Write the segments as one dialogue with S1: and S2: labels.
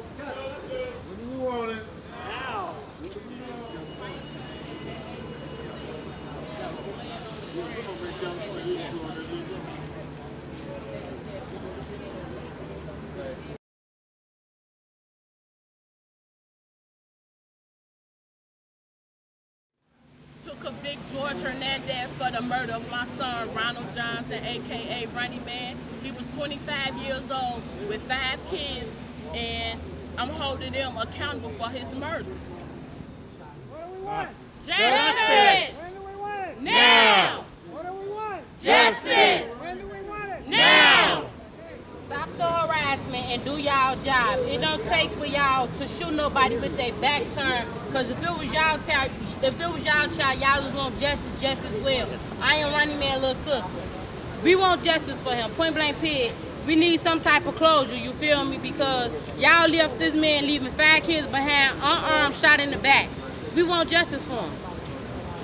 S1: When do we want it?
S2: Now.
S3: To convict George Hernandez for the murder of my son, Ronald Johnson, a.k.a. Ronnieman. He was 25 years old with 5 kids, and I'm holding them accountable for his murder.
S2: What do we want?
S3: Justice!
S2: When do we want it?
S3: Now!
S2: What do we want?
S3: Justice!
S2: When do we want it?
S3: Now!
S4: Stop the harassment and do y'all job. It don't take for y'all to shoot nobody with their back turned. Cause if it was y'all child, y'all just want justice just as well. I am Ronnieman's little sister. We want justice for him. Point blank period. We need some type of closure, you feel me? Because y'all left this man leaving 5 kids behind, unarmed, shot in the back. We want justice for him.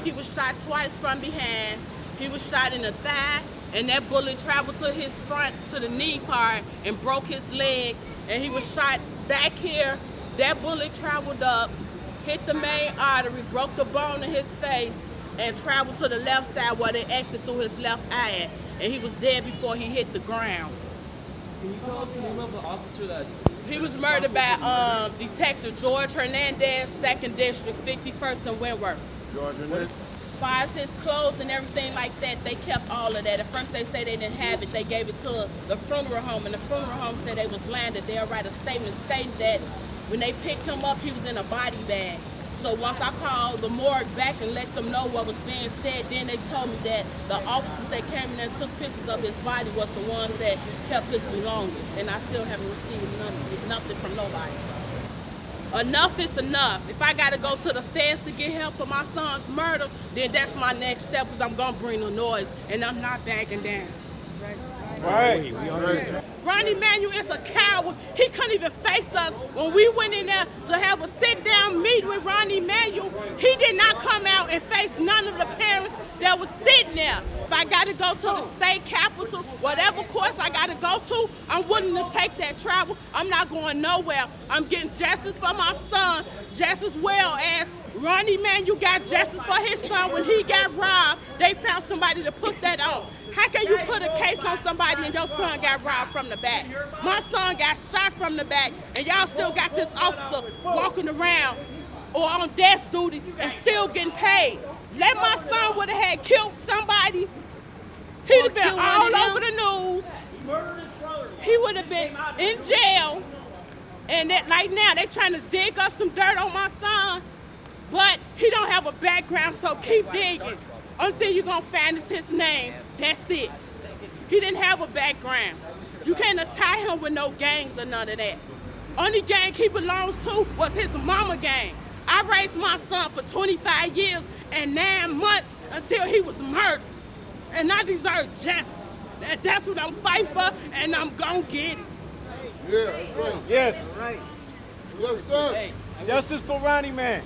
S3: He was shot twice from behind. He was shot in the thigh, and that bullet traveled to his front, to the knee part, and broke his leg. And he was shot back here. That bullet traveled up, hit the main artery, broke the bone in his face, and traveled to the left side where they exited through his left eye. And he was dead before he hit the ground.
S5: Can you tell us the name of the officer that...
S3: He was murdered by Detective George Hernandez, 2nd District, 51st and Wentworth.
S1: George Hernandez?
S3: As far as his clothes and everything like that, they kept all of that. At first they say they didn't have it. They gave it to the funeral home, and the funeral home said they was landed. They'll write a statement stating that when they picked him up, he was in a body bag. So once I called the morgue back and let them know what was being said, then they told me that the officers that came in and took pictures of his body was the ones that kept his belongings. And I still haven't received nothing from nobody. Enough is enough. If I gotta go to the feds to get help for my son's murder, then that's my next step, because I'm gonna bring the noise, and I'm not backing down.
S1: Right.
S3: Ronnieman is a coward. He couldn't even face us. When we went in there to have a sit-down meeting with Ronnieman, he did not come out and face none of the parents that was sitting there. If I got to go to the state capitol, whatever course I got to go to, I'm willing to take that travel. I'm not going nowhere. I'm getting justice for my son, just as well as Ronnieman got justice for his son when he got robbed. They found somebody to put that on. How can you put a case on somebody and your son got robbed from the back? My son got shot from the back, and y'all still got this officer walking around or on desk duty and still getting paid. Let my son would have had killed somebody. He'd have been all over the news. He would have been in jail. And that, like now, they trying to dig up some dirt on my son, but he don't have a background, so keep digging. Only thing you're gonna find is his name. That's it. He didn't have a background. You can't tie him with no gangs or none of that. Only gang he belongs to was his mama gang. I raised my son for 25 years and 9 months until he was murdered. And I deserve justice. And that's what I'm fighting for, and I'm gonna get it.
S1: Yeah, that's right.
S6: Yes.
S1: Let's go.
S6: Justice for Ronnieman.